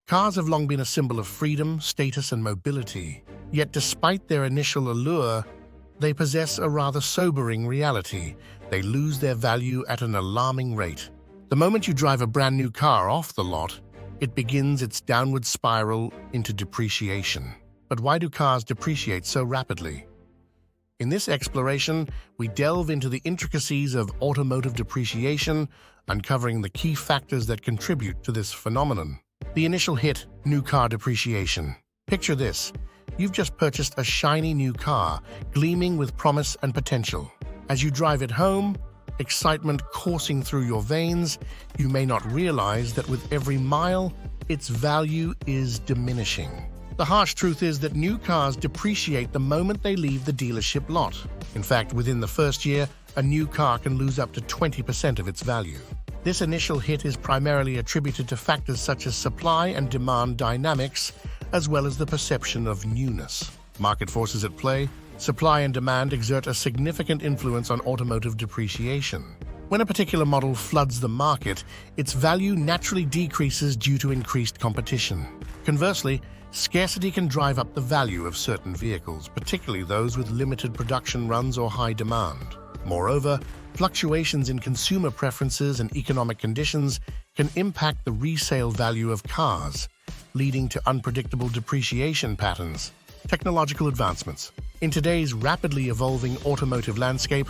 Cars have long been a symbol of freedom, status, and mobility. Yet despite their initial allure, they possess a rather sobering reality. They lose their value at an alarming rate. The moment you drive a brand new car off the lot, it begins its downward spiral into depreciation. But why do cars depreciate so rapidly? In this exploration, we delve into the intricacies of automotive depreciation, uncovering the key factors that contribute to this phenomenon. The initial hit, new car depreciation. Picture this. You've just purchased a shiny new car, gleaming with promise and potential. As you drive it home, excitement coursing through your veins, you may not realize that with every mile, its value is diminishing. The harsh truth is that new cars depreciate the moment they leave the dealership lot. In fact, within the first year, a new car can lose up to 20% of its value. This initial hit is primarily attributed to factors such as supply and demand dynamics, as well as the perception of newness. Market forces at play, supply and demand exert a significant influence on automotive depreciation. When a particular model floods the market, its value naturally decreases due to increased competition. Conversely, scarcity can drive up the value of certain vehicles, particularly those with limited production runs or high demand. Moreover, fluctuations in consumer preferences and economic conditions can impact the resale value of cars, leading to unpredictable depreciation patterns. Technological advancements. In today's rapidly evolving automotive landscape,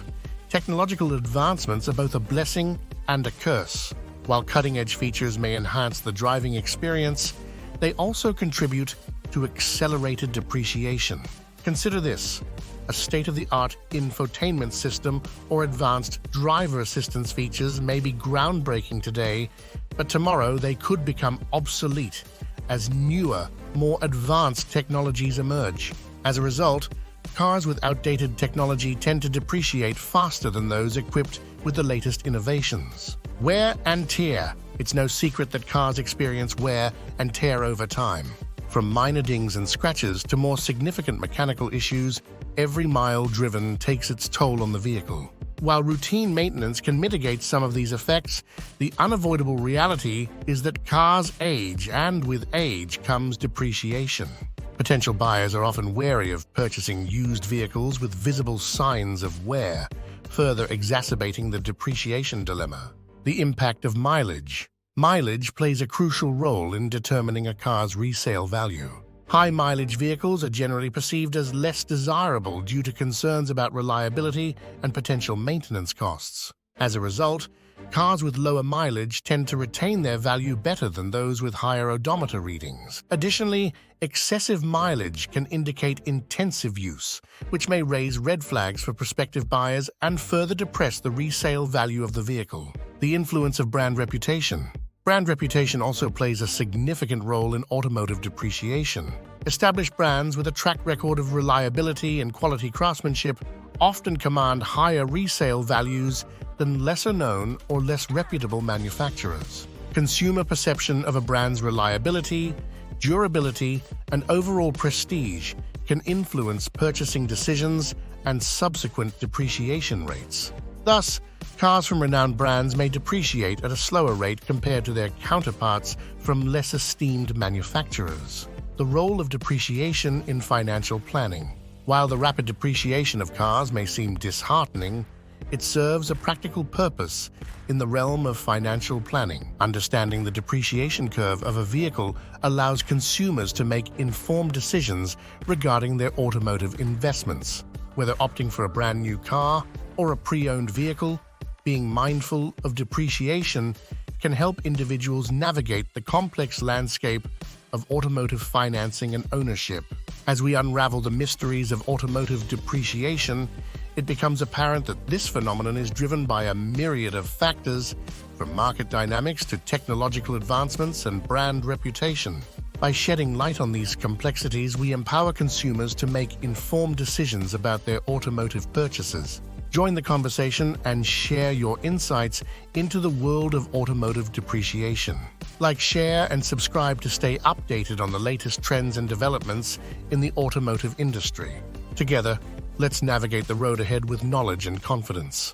technological advancements are both a blessing and a curse. While cutting-edge features may enhance the driving experience, they also contribute to accelerated depreciation. Consider this: a state-of-the-art infotainment system or advanced driver assistance features may be groundbreaking today, but tomorrow they could become obsolete as newer, more advanced technologies emerge. As a result, cars with outdated technology tend to depreciate faster than those equipped with the latest innovations. Wear and tear. It's no secret that cars experience wear and tear over time. From minor dings and scratches to more significant mechanical issues, every mile driven takes its toll on the vehicle. While routine maintenance can mitigate some of these effects, the unavoidable reality is that cars age, and with age comes depreciation. Potential buyers are often wary of purchasing used vehicles with visible signs of wear, further exacerbating the depreciation dilemma. The impact of mileage. Mileage plays a crucial role in determining a car's resale value. High-mileage vehicles are generally perceived as less desirable due to concerns about reliability and potential maintenance costs. As a result, cars with lower mileage tend to retain their value better than those with higher odometer readings. Additionally, excessive mileage can indicate intensive use, which may raise red flags for prospective buyers and further depress the resale value of the vehicle. The influence of brand reputation. Brand reputation also plays a significant role in automotive depreciation. Established brands with a track record of reliability and quality craftsmanship often command higher resale values than lesser-known or less reputable manufacturers. Consumer perception of a brand's reliability, durability, and overall prestige can influence purchasing decisions and subsequent depreciation rates. Thus, cars from renowned brands may depreciate at a slower rate compared to their counterparts from less esteemed manufacturers. The role of depreciation in financial planning. While the rapid depreciation of cars may seem disheartening, it serves a practical purpose in the realm of financial planning. Understanding the depreciation curve of a vehicle allows consumers to make informed decisions regarding their automotive investments. Whether opting for a brand new car or a pre-owned vehicle, being mindful of depreciation can help individuals navigate the complex landscape of automotive financing and ownership. As we unravel the mysteries of automotive depreciation, it becomes apparent that this phenomenon is driven by a myriad of factors, from market dynamics to technological advancements and brand reputation. By shedding light on these complexities, we empower consumers to make informed decisions about their automotive purchases. Join the conversation and share your insights into the world of automotive depreciation. Like, share, and subscribe to stay updated on the latest trends and developments in the automotive industry. Together, let's navigate the road ahead with knowledge and confidence.